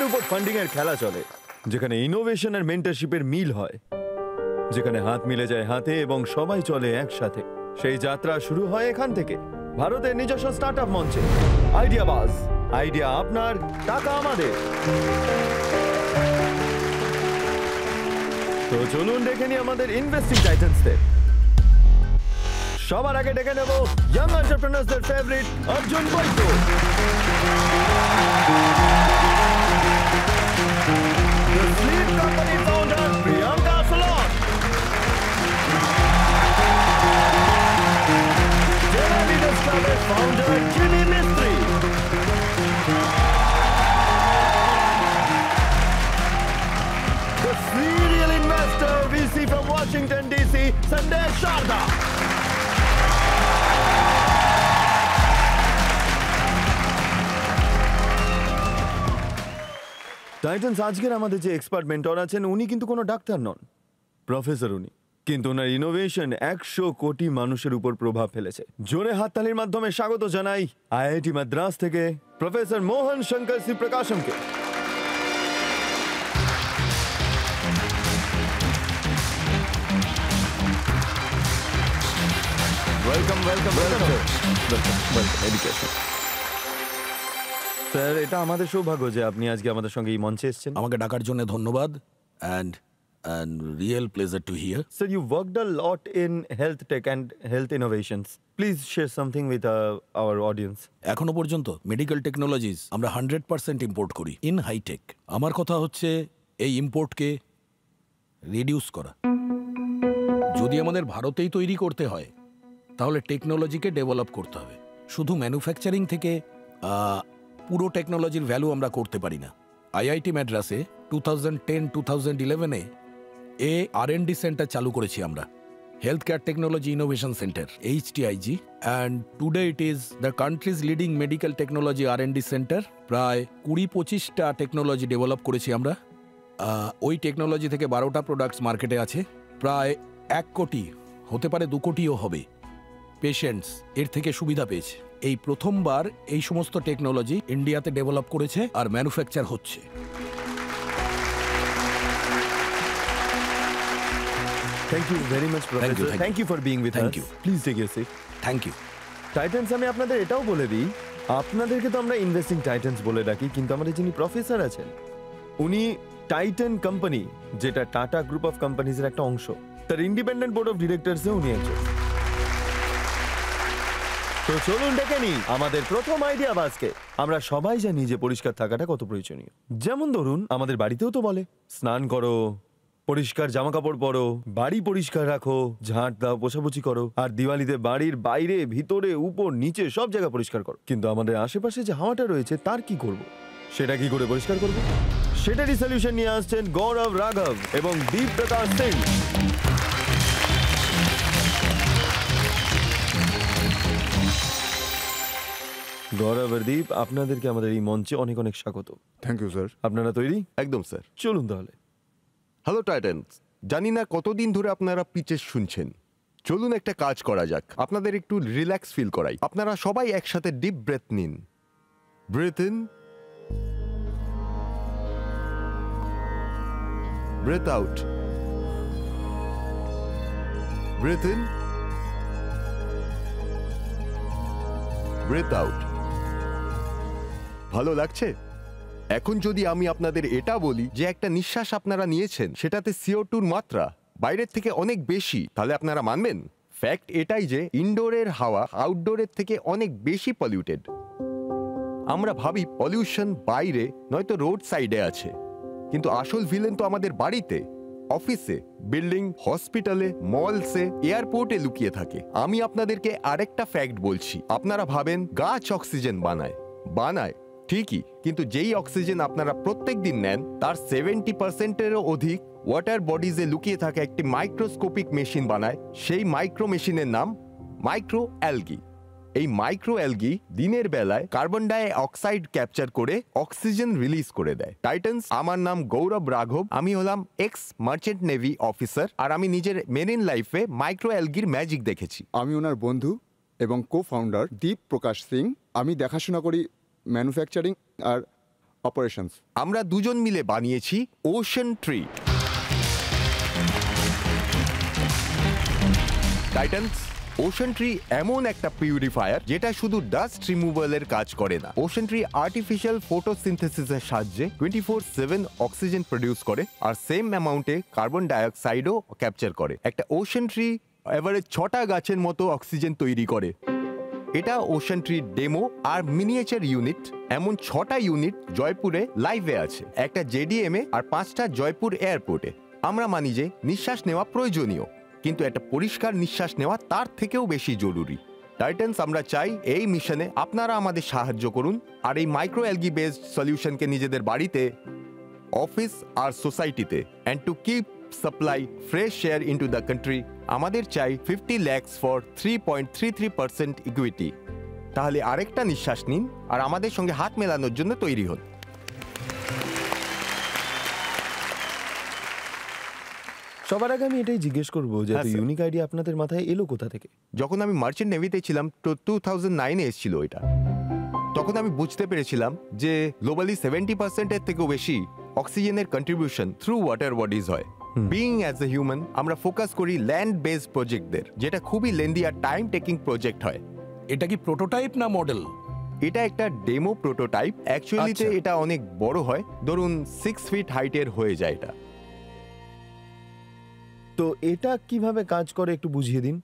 উপর ফান্ডিং এর খেলা চলে, যেখানে ইনোভেশন আর মেন্টরশিপের মিল হয়, যেখানে হাত মিলে যায় হাতে এবং সবাই চলে একসাথে। সেই যাত্রা শুরু হয় এখান থেকে, ভারতের নিজস্ব স্টার্টআপ মঞ্চে। আইডিয়া বাজ, আইডিয়া আপনার, টাকা আমাদের। তো চলুন দেখে নি আমাদের ইনভেস্টিং টাইটান্সদের। সবার আগে ডেকে নেব ইয়াং এন্টারপ্রেনার্সদের favourite Arjun Baidya. The Sleep Company founder Priyanka Salon. Jera Leaders Club founder Jimmy Mistry. The serial investor VC from Washington DC, Sandesh Sharda. Titans আজকের আমাদের যে এক্সপার্ট মেন্টর আছেন, উনি কিন্তু কোনো ডাক্তার নন, প্রফেসর উনি, কিন্তু ওনার ইনোভেশন 100 কোটি মানুষের উপর প্রভাব ফেলেছে। জোরে হাততালির মাধ্যমে স্বাগত জানাই আইআইটি মাদ্রাস থেকে প্রফেসর মোহন শঙ্কর শ্রী প্রকাশমকে। Welcome welcome welcome welcome education. Sir, এটা আমাদের সৌভাগ্য যে আপনি আজকে আমাদের সঙ্গে এই মঞ্চে এসেছেন। আমাকে ডাকার জন্য ধন্যবাদ। and real pleasure to hear. Sir, you worked a lot in health tech and health innovations. Please share something with our audience. এখনো পর্যন্ত মেডিকেল টেকনোলজিস আমরা 100% ইম্পোর্ট করি ইন হাইটেক। আমার কথা হচ্ছে এই ইম্পোর্টকে রিডিউস করা। যদি আমাদের ভারতেই তৈরি করতে হয় তাহলে টেকনোলজিকে ডেভেলপ করতে হবে। শুধু ম্যানুফ্যাকচারিং থেকে পুরো টেকনোলজির ভ্যালু আমরা করতে পারি না। আইআইটি মাদ্রাসে 2010-2011-এ R&D সেন্টার চালু করেছি আমরা, health care technology innovation centre HTIG, and today it is the countries leading medical technology R&D centre. প্রায় 20-25টা টেকনোলজি ডেভেলপ করেছি আমরা। ওই টেকনোলজি থেকে 12টা প্রোডাক্টস মার্কেটে আছে। প্রায় 1 কোটি, হতে পারে 2 কোটিও হবে, পেশেন্টস এর থেকে সুবিধা পেয়েছে। এই প্রথমবার এই সমস্ত টেকনোলজি ইন্ডিয়াতে ডেভেলপ করেছে আর ম্যানুফ্যাকচার হচ্ছে। Thank you very much, Professor. Thank you for being with us. Thank you. Please take your seat. Thank you. Titans, আমি আপনাদের এটাও বলে দিই, আপনাদেরকে তো আমরা ইনভেস্টিং টাইটান্স বলে ডাকি, কিন্তু আমাদের যিনি প্রফেসর আছেন উনি টাইটান কোম্পানি, যেটা টাটা গ্রুপ অফ কোম্পানিজের একটা অংশ, তার ইন্ডিপেন্ডেন্ট বোর্ড অফ ডিরেক্টরসে উনি একজন। তো চলুন ডেকে নিই আমাদের প্রথম আইডিয়া বাজকে। আমরা সবাই জানি যে পরিষ্কার থাকাটা কত প্রয়োজনীয়। যেমন ধরুন, আমাদের বাড়িতেও তো বলে স্নান করো, পরিষ্কার জামা কাপড় পরো, বাড়ি পরিষ্কার রাখো, ঝাঁট দাও, পোছাপুছি করো, আর দিওয়ালিতে বাড়ির বাইরে, ভিতরে, উপর, নিচে সব জায়গা পরিষ্কার করো। কিন্তু আমাদের আশেপাশে যে হাওয়াটা রয়েছে তার কি করব? সেটা কি করে পরিষ্কার করব? সেটারই সলিউশন নিয়ে আসছেন গৌরব রাঘব এবং দীপ প্রকাশ সিং। গৌরব আর দীপ, আপনাদেরকে আমাদের এই মঞ্চে অনেক অনেক স্বাগত। Thank you sir. আপনারা তৈরি? একদম স্যার। চলুন তাহলে। হ্যালো টাইটান্স, জানি না কতদিন ধরে আপনারা পিচেস শুনছেন। চলুন একটা কাজ করা যাক, আপনাদের একটু রিল্যাক্স ফিল করাই। আপনারা সবাই একসাথে ডিপ ব্রেথ নিন। Breath in, breath out, breath in, breath out. ভালো লাগছে? এখন যদি আমি আপনাদের এটা বলি যে একটা নিঃশ্বাস আপনারা নিয়েছেন সেটাতে CO2-র মাত্রা বাইরের থেকে অনেক বেশি, তাহলে আপনারা মানবেন? ফ্যাক্ট এটাই যে ইনডোরের হাওয়া আউটডোরের থেকে অনেক বেশি পলিউটেড। আমরা ভাবি পলিউশন বাইরে নয়তো রোড সাইডে আছে, কিন্তু আসল ভিলেন তো আমাদের বাড়িতে, অফিসে, বিল্ডিং, হসপিটালে, মলসে, এয়ারপোর্টে লুকিয়ে থাকে। আমি আপনাদেরকে আরেকটা ফ্যাক্ট বলছি। আপনারা ভাবেন গাছ অক্সিজেন বানায় ঠিকই, কিন্তু যেই অক্সিজেন আপনারা প্রত্যেক দিন নেন তার 70%-এরও অধিক ওয়াটার বডিজে লুকিয়ে থাকা একটি মাইক্রোস্কোপিক মেশিন বানায়। সেই মাইক্রো মেশিনের নাম মাইক্রো অ্যালগি। এই মাইক্রো অ্যালগি দিনের বেলায় কার্বন ডাই অক্সাইড ক্যাপচার করে অক্সিজেন রিলিজ করে দেয়। টাইটান্স, আমার নাম গৌরব রাঘব। আমি হলাম এক্স মার্চেন্ট নেভি অফিসার, আর আমি নিজের মেরিন লাইফে মাইক্রো অ্যালগির ম্যাজিক দেখেছি। আমি ওনার বন্ধু এবং কো ফাউন্ডার দীপ প্রকাশ সিং। আমি দেখাশোনা করি ম্যানুফ্যাকচারিং আর অপারেশনস। আমরা দুজন মিলে বানিয়েছি ocean tree. Titans ocean tree এমন একটা পিউরিফায়ার যেটা শুধু ডাস্ট রিমুভালের কাজ করে না। ওশান ট্রি আর্টিফিশিয়াল ফটোসিনথেসিসের সাহায্যে 24/7 অক্সিজেন প্রডিউস করে আর সেম অ্যামাউন্টে কার্বন ডাইঅক্সাইডও ক্যাপচার করে। একটা ওশান ট্রি এভারেজ 6টা গাছের মতো অক্সিজেন তৈরি করে। এটা ওশান ট্রি ডেমো আর মিনিয়েচার ইউনিট। এমন 6টা ইউনিট জয়পুরে লাইভে আছে, একটা জেডিএমে আর 5টা জয়পুর এয়ারপোর্টে। আমরা মানি যে নিঃশ্বাস নেওয়া প্রয়োজনীয়, কিন্তু একটা পরিষ্কার নিঃশ্বাস নেওয়া তার থেকেও বেশি জরুরি। টাইটান্স আমরা চাই এই মিশনে আপনারা আমাদের সাহায্য করুন আর এই মাইক্রো অ্যালগি বেসড সলিউশনকে নিজেদের বাড়িতে, অফিস আর সোসাইটিতে and to keep supply fresh air into the country আমাদের চাই 50 lakhs ফর 3.33% ইকুইটি। তাহলে আরেকটা নিঃশ্বাস নিন আর আমাদের সঙ্গে হাত মেলানোর জন্য তৈরি হন। সবার আগে আমি এটাই জিজ্ঞেস করবো যে হ্যাঁ, স্যার। ইউনিক আইডিয়া আপনাদের মাথায় এলো কোথা থেকে? যখন আমি মার্চেন্ট নেভিতে ছিলাম তো 2009-এ এসেছিল এটা। তখন আমি বুঝতে পেরেছিলাম যে গ্লোবালি 70%-এর থেকেও বেশি অক্সিজেনের কন্ট্রিবিউশন থ্রু ওয়াটার বডিজ হয়। বিইং অ্যাজ এ হিউম্যান আমরা ফোকাস করি ল্যান্ড বেসড প্রজেক্টদের, যেটা খুবই লেন্দি আর টাইম টেকিং প্রজেক্ট হয়। এটা কি প্রোটোটাইপ না মডেল? এটা একটা ডেমো প্রোটোটাইপ। অ্যাকচুয়ালিতে আচ্ছা। এটা অনেক বড় হয়, ধরুন 6 ফিট হাইটের হয়ে যায় এটা। তো এটা কিভাবে কাজ করে একটু বুঝিয়ে দিন।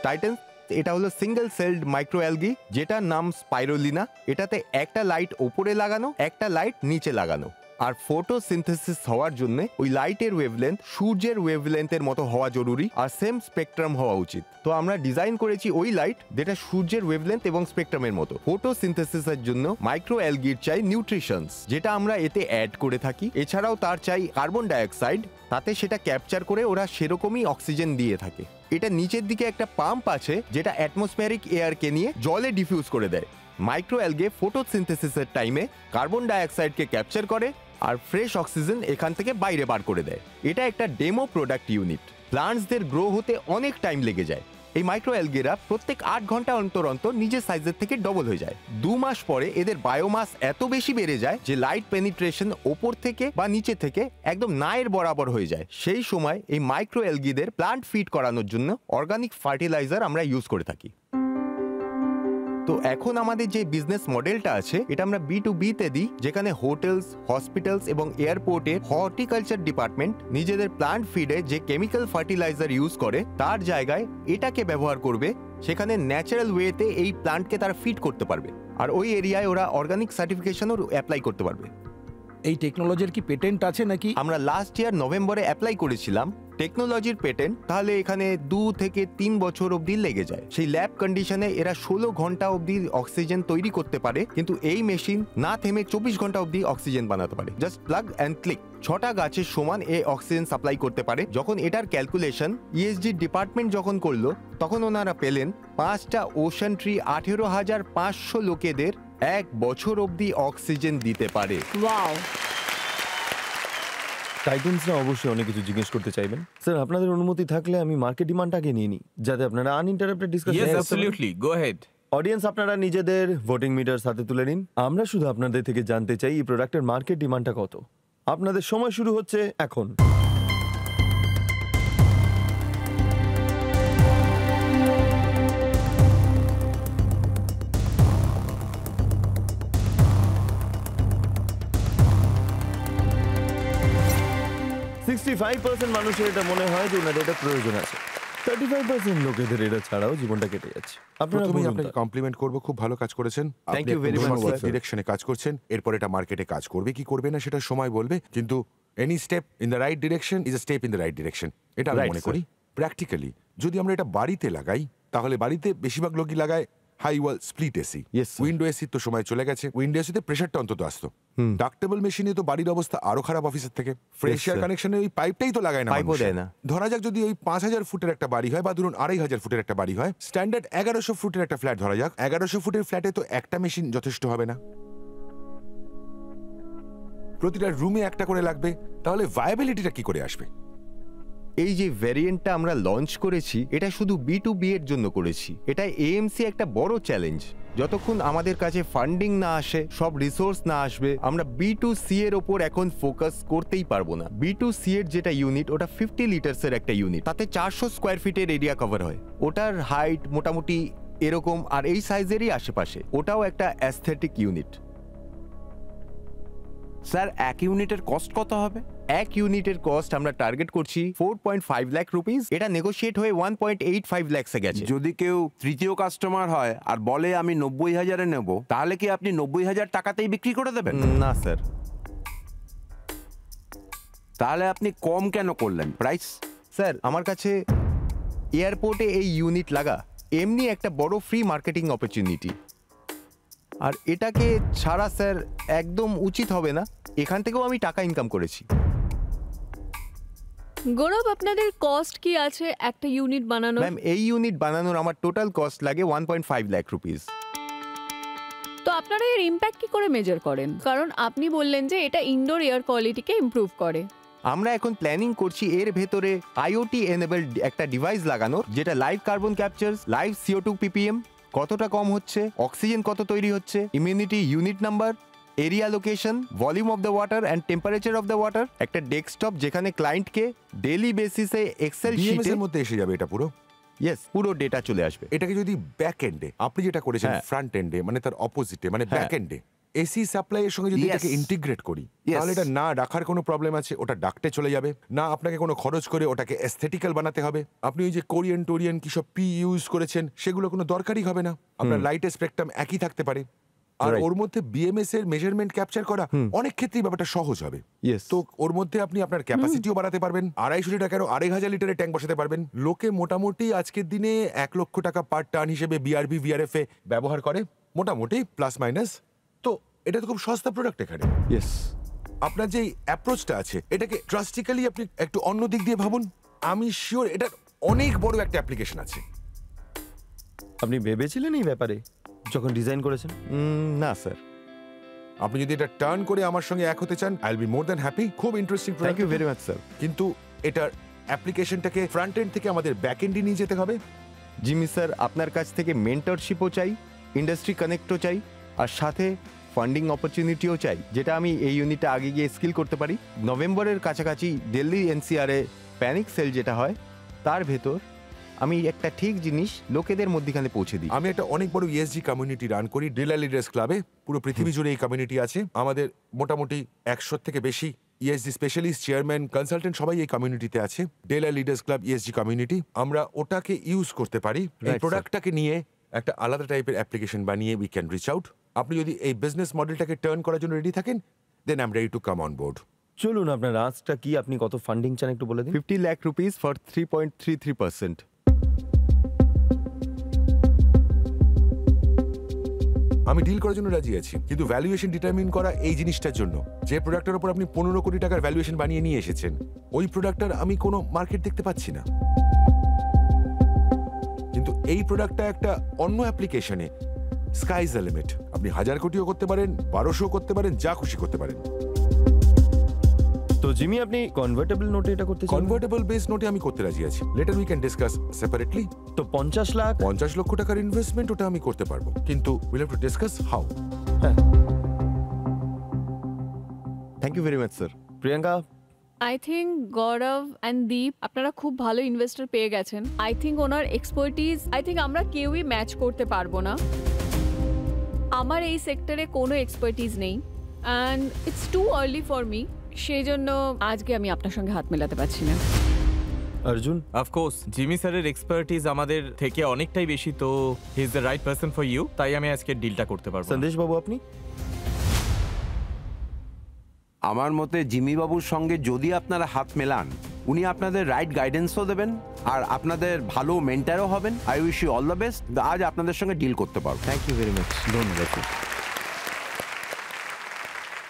টাইটান এটা হলো সিঙ্গেল সেলড মাইক্রোঅ্যালগি, যেটার নাম স্পাইরোলিনা। এটাতে একটা লাইট ওপরে লাগানো, একটা লাইট নিচে লাগানো। আর ফটোসিনথেসিস হওয়ার জন্য ওই লাইটের ওয়েভলেন্থ সূর্যের ওয়েভলেন্থের মতো হওয়া জরুরি আর সেম স্পেকট্রাম হওয়া উচিত। তো আমরা ডিজাইন করেছি ওই লাইট যেটা সূর্যের ওয়েভলেন্থ এবং স্পেকট্রামের মতো। ফটোসিনথেসিসের জন্য মাইক্রোঅ্যালগির চাই নিউট্রিশনস, যেটা আমরা এতে অ্যাড করে থাকি। এছাড়াও তার চাই কার্বন ডাইঅক্সাইড, তাতে সেটা ক্যাপচার করে ওরা সেরকমই অক্সিজেন দিয়ে থাকে। এটা নিচের দিকে একটা পাম্প আছে যেটা অ্যাটমসফিয়ারিক এয়ারকে নিয়ে জলে ডিফিউজ করে দেয়। মাইক্রোঅ্যালগে ফটোসিনথেসিসের টাইমে কার্বন ডাইঅক্সাইডকে ক্যাপচার করে আর ফ্রেশ অক্সিজেন এখান থেকে বাইরে বার করে দেয়। এটা একটা ডেমো প্রোডাক্ট ইউনিট। প্লান্টসদের গ্রো হতে অনেক টাইম লেগে যায়। এই মাইক্রোঅ্যালগেরা প্রত্যেক 8 ঘন্টা অন্তর অন্তর নিজের সাইজের থেকে ডবল হয়ে যায়। 2 মাস পরে এদের বায়োমাস এত বেশি বেড়ে যায় যে লাইট পেনিট্রেশন ওপর থেকে বা নিচে থেকে একদম নায়ের বরাবর হয়ে যায়। সেই সময় এই মাইক্রোঅ্যালগিদের প্লান্ট ফিড করানোর জন্য অর্গানিক ফার্টিলাইজার আমরা ইউজ করে থাকি। তো এখন আমাদের যে বিজনেস মডেলটা আছে এটা আমরা B2B তে দিই, যেখানে হোটেলস, হসপিটালস এবং এয়ারপোর্টের হর্টিকালচার ডিপার্টমেন্ট নিজেদের প্লান্ট ফিডে যে কেমিক্যাল ফার্টিলাইজার ইউজ করে তার জায়গায় এটাকে ব্যবহার করবে। সেখানে ন্যাচারাল ওয়েতে এই প্লান্টকে তারা ফিড করতে পারবে আর ওই এরিয়ায় ওরা অর্গানিক সার্টিফিকেশনও অ্যাপ্লাই করতে পারবে। এই টেকনোলজির কি পেটেন্ট আছে নাকি? আমরা লাস্ট ইয়ার নভেম্বরে অ্যাপ্লাই করেছিলাম টেকনোলজির পেটেন্ট। তাহলে এখানে 2 থেকে 3 বছর অবধি লেগে যায়। সেই ল্যাব কন্ডিশনে এরা 16 ঘন্টা অবধি অক্সিজেন তৈরি করতে পারে, কিন্তু এই মেশিন না থেমে 24 ঘন্টা অবধি অক্সিজেন বানাতে পারে। Just plug and click. 6টা গাছের সমান এই অক্সিজেন সাপ্লাই করতে পারে। যখন এটার ক্যালকুলেশন ESG ডিপার্টমেন্ট যখন করলো তখন ওনারা পেলেন 5টা ওশান ট্রি 18,500 লোকেদের 1 বছর অবধি অক্সিজেন দিতে পারে। ওয়াও। টাইটান্সরা অবশ্যই অনেক কিছু জিজ্ঞেস করতে চাইবেন। স্যার আপনাদের অনুমতি থাকলে আমি মার্কেট ডিমান্ডটাকে নিয়ে নিই, যাতে আপনারা আনইন্টারাপ্টেড ডিসকাস Yes, করতে পারেন। absolutely. Go ahead. অডিয়েন্স আপনারা নিজেদের ভোটিং মিটার সাথে তুলে নিন। আমরা শুধু আপনাদের থেকে জানতে চাই এই প্রোডাক্টের মার্কেট ডিমান্ডটা কত। আপনাদের সময় শুরু হচ্ছে এখন। মানুষের এটা মনে হয় যে ওনাদের এটা প্রয়োজন আছে। 35% লোকেদের এটা ছাড়াও জীবনটা কেটে যাচ্ছে। আপনারা প্রথমেই বলুন আপনাকে তো। কমপ্লিমেন্ট করব, খুব ভালো কাজ করেছেন। Thank you very much, sir. ডিরেকশনে কাজ করছেন, এরপর এটা মার্কেটে কাজ করবে কি করবে না সেটা সময় বলবে, কিন্তু any step in the right direction is a step in the right direction, এটা আমি Right, মনে sir. করি। প্র্যাকটিক্যালি যদি আমরা এটা বাড়িতে লাগাই, তাহলে বাড়িতে বেশিরভাগ লোকই লাগায় high wall split AC. Yes, sir. Window এসির তো সময় চলে গেছে, উইন্ডো এসিতে প্রেশারটা অন্তত আসতো। ডাক্টেবল মেশিনে তো বাড়ির অবস্থা আরো খারাপ অফিসের থেকে। Fresh Yes, air sir. কানেকশনে ওই পাইপটাই তো লাগায় না পাইপও মানুষে। দেয় না। ধরা যাক যদি ওই 5,000 ফুটের একটা বাড়ি হয় বা ধরুন 2,500 ফুটের একটা বাড়ি হয়, স্ট্যান্ডার্ড 1100 ফুটের একটা ফ্ল্যাট ধরা যাক, 1100 ফুটের ফ্ল্যাটে তো একটা মেশিন যথেষ্ট হবে না, প্রতিটা রুমে একটা করে লাগবে। তাহলে ভায়াবিলিটিটা কি করে আসবে? এই যে ভ্যারিয়েন্টটা আমরা লঞ্চ করেছি এটা শুধু B2B এর জন্য করেছি। এটা AMC একটা বড় চ্যালেঞ্জ। যতক্ষণ আমাদের কাছে ফান্ডিং না আসে, সব রিসোর্স না আসবে, আমরা B2C এর ওপর এখন ফোকাস করতেই পারবো না। B2C এর যেটা ইউনিট, ওটা 50 লিটার্সের একটা ইউনিট, তাতে 400 স্কোয়ার ফিটের এরিয়া কভার হয়। ওটার হাইট মোটামুটি এরকম আর এই সাইজেরই আশেপাশে। ওটাও একটা অ্যাস্থেটিক ইউনিট। স্যার এক ইউনিটের কস্ট কত হবে? এক ইউনিটের কস্ট আমরা টার্গেট করছি 4.5 লাখ রুপিস। এটা নেগোশিয়েট হয়ে 1.85 লাখসে গেছে। যদি কেউ তৃতীয় কাস্টমার হয় আর বলে আমি 90,000-এ নেব, তাহলে কি আপনি 90,000 টাকাতেই বিক্রি করে দেবেন? না স্যার। তাহলে আপনি কম কেন করলেন প্রাইস? স্যার, আমার কাছে এয়ারপোর্টে এই ইউনিট লাগা এমনি একটা বড় ফ্রি মার্কেটিং অপরচুনিটি, আর এটাকে ছাড়া স্যার একদম উচিত হবে না। এখান থেকেও আমি টাকা ইনকাম করেছি। গৌরব, আপনাদের কস্ট কি আছে একটা ইউনিট বানানোর? ম্যাম, এই ইউনিট বানানোর আমার টোটাল কস্ট লাগে 1.5 লাখ রুপিস। তো আপনারা এর ইম্প্যাক্ট কি করে মেজার করেন? কারণ আপনি বললেন যে এটা ইনডোর এয়ার কোয়ালিটিকে ইমপ্রুভ করে। আমরা এখন প্ল্যানিং করছি এর ভেতরে IoT এনেবলড একটা ডিভাইস লাগানোর, যেটা live carbon capture, live CO2 ppm কতটা কম হচ্ছে, অক্সিজেন কত তৈরি হচ্ছে, immunity unit number, area location, volume of the water and temperature of the water, একটা ডেস্কটপ যেখানে ক্লায়েন্টকে ডেইলি বেসিসে এক্সেল BMS শিটে এর মধ্যে এসে যাবে এটা পুরো। পুরো ডেটা চলে আসবে। এটাকে যদি ব্যাক এন্ডে আপনি যেটা করেছেন, হ্যাঁ। ফ্রন্ট এন্ডে মানে তার অপোজিটে মানে হ্যাঁ। ব্যাক এন্ডে এসি সাপ্লাই এর সঙ্গে যদি Yes. এটাকে ইন্টিগ্রেট করি, Yes. তাহলে এটা না রাখার কোনো প্রবলেম আছে, ওটা ডাক্টে চলে যাবে না, আপনাকে কোনো খরচ করে ওটাকে এস্থেটিক্যাল বানাতে হবে। আপনি ওই যে কোরিয়ান টোরিয়ান কি সব পি ইউজ করেছেন, সেগুলো কোনো দরকারই হবে না। আপনার লাইটের স্পেকট্রাম একই থাকতে পারে। আর Right. ওর মধ্যে BMS এর মেজারমেন্ট ক্যাপচার করা অনেক ক্ষেত্রেই ব্যাপারটা সহজ হবে। Yes. তো ওর মধ্যে আপনি আপনার ক্যাপাসিটিও বাড়াতে পারবেন, 250 লিটার কেন 2,500 লিটারের ট্যাঙ্ক বসাতে পারবেন। লোকে মোটামুটি আজকের দিনে 1 লক্ষ টাকা পার টান হিসেবে BRB VRF এ ব্যবহার করে, মোটামুটি প্লাস মাইনাস। তো এটা তো খুব সস্তা প্রোডাক্ট এখানে। ইয়েস। আপনার যে অ্যাপ্রোচটা আছে, এটাকে ড্রাস্টিক্যালি আপনি একটু অন্য দিক দিয়ে ভাবুন। আমি শিওর এটার অনেক বড় একটা অ্যাপ্লিকেশন আছে। আপনি ভেবেছিলেন এই ব্যাপারে যখন ডিজাইন করেছেন? না স্যার। আপনি যদি এটা টার্ন করে আমার সঙ্গে এক হতে চান, I will be more than happy. খুব interesting thank product. You very much sir. কিন্তু এটার অ্যাপ্লিকেশনটাকে ফ্রন্ট এন্ড থেকে আমাদের ব্যাক এন্ডে নিয়ে যেতে হবে। জিমি স্যার, আপনার কাছ থেকে মেন্টরশিপও চাই, ইন্ডাস্ট্রি কানেক্টও চাই, আর সাথে ফান্ডিং অপরচুনিটিও চাই, যেটা আমি এই ইউনিটে আগে গিয়ে স্কিল করতে পারি। নভেম্বরের কাছাকাছি দিল্লি NCR এ প্যানিক সেল যেটা হয়, তার ভেতর আমি একটা ঠিক জিনিস লোকেদের মধ্যখানে পৌঁছে দিই। আমি একটা অনেক বড় ESG কমিউনিটি রান করি ডেলা লিডার্স ক্লাবে। পুরো পৃথিবী জুড়ে এই কমিউনিটি আছে। আমাদের মোটামুটি 100 থেকে বেশি ESG স্পেশালিস্ট, চেয়ারম্যান, কনসালটেন্ট সবাই এই কমিউনিটিতে আছে। ডেলা লিডার্স ক্লাব ESG কমিউনিটি। আমরা ওটাকে ইউজ করতে পারি এই Right, প্রোডাক্টটাকে নিয়ে একটা আলাদা টাইপের অ্যাপ্লিকেশন বানিয়ে উই ক্যান রিচ আউট। আপনি যদি এই বিজনেস মডেলটাকে টার্ন করার জন্য রেডি থাকেন, then I am ready to come on board. চলুন, আপনার রাজটা কি, আপনি কত ফান্ডিং চান একটু বলে দিন। 50 লাখ রুপিস ফর 3.33%। আমি ডিল করার জন্য রাজি আছি, কিন্তু ভ্যালুয়েশন ডিটারমিন করা এই জিনিসটার জন্য যে প্রোডাক্টের উপর আপনি 15 কোটি টাকার ভ্যালুয়েশন বানিয়ে নিয়ে এসেছেন, ওই প্রোডাক্টটার আমি কোনো মার্কেট দেখতে পাচ্ছি না। কিন্তু এই প্রোডাক্টটা একটা অন্য অ্যাপ্লিকেশনে স্কাই ইজ দ্য লিমিট। আপনি 1000 কোটিও করতে পারেন, 1200 করতে পারেন, যা খুশি করতে পারেন। তো জিমি, আপনি কনভার্টেবল নোটে এটা করতে চান? কনভার্টেবল বেস নোটে আমি করতে রাজি আছি। Letter we can discuss separately. তো 50 লাখ? 50 লক্ষ টাকার ইনভেস্টমেন্ট, ওটা আমি করতে পারবো, কিন্তু will have to discuss how. হ্যাঁ। Thank you very much sir. Priyanka? I think Gaurav and Deep, আপনারা খুব ভালো ইনভেস্টর পেয়ে গেছেন। আই থিঙ্ক ওনার এক্সপার্টিজ আমরা কেউই ম্যাচ করতে পারবো না। আমার এই সেক্টরে কোনো এক্সপার্টিজ নেই, and it's too early for me. সেই জন্য আজকে আমি আপনার সঙ্গে হাত মেলাতে পারছি না। অর্জুন? অফকোর্স জিমি স্যারের এক্সপার্টিজ আমাদের থেকে অনেকটাই বেশি, তো he is the right person for you. তাই আমি আজকে ডিলটা করতে পারবো। সন্দেশ বাবু, আপনি? আমার মতে জিমি বাবুর সঙ্গে যদি আপনারা হাত মেলান, উনি আপনাদের রাইট গাইডেন্সও দেবেন আর আপনাদের ভালো মেন্টারও হবেন। I wish you all the best. আজ আপনাদের সঙ্গে ডিল করতে পারবো। Thank you very much. ধন্যবাদ।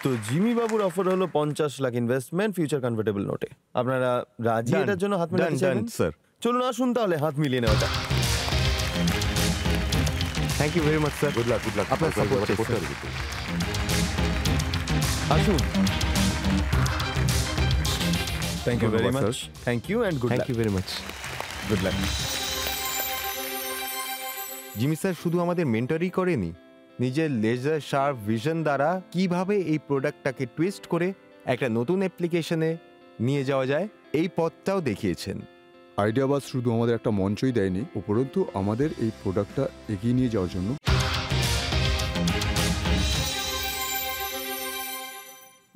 তো জিমি বাবুর অফার হলো 50 লাখ ইনভেস্টমেন্ট ফিউচার কনভার্টেবল নোটে। আপনারা রাজি Done. এটার জন্য হাত মিলাতে Done, চাইবেন? done, sir. চলুন আসুন তাহলে হাত মিলিয়ে নেওয়া যাক। Thank you very much sir. Good luck, good luck. আপনার support চাই, করতে sir. হবে কিন্তু। আসুন। থ্যাংক ইউ ভেরি ধন্যবাদ, much. sir. Thank you and good thank luck. You very much. Good luck. Jimmy sir শুধু আমাদের মেন্টরই করেনি, নিজের লেজার শার্প ভিশন দ্বারা কিভাবে এই প্রোডাক্টটাকে টুইস্ট করে একটা নতুন অ্যাপ্লিকেশনে নিয়ে যাওয়া যায় এই পথটাও দেখিয়েছেন। আইডিয়াবাজ শুধু আমাদের একটা মঞ্চই দেয়নি, উপরন্তু আমাদের এই প্রোডাক্টটা এগিয়ে নিয়ে যাওয়ার জন্য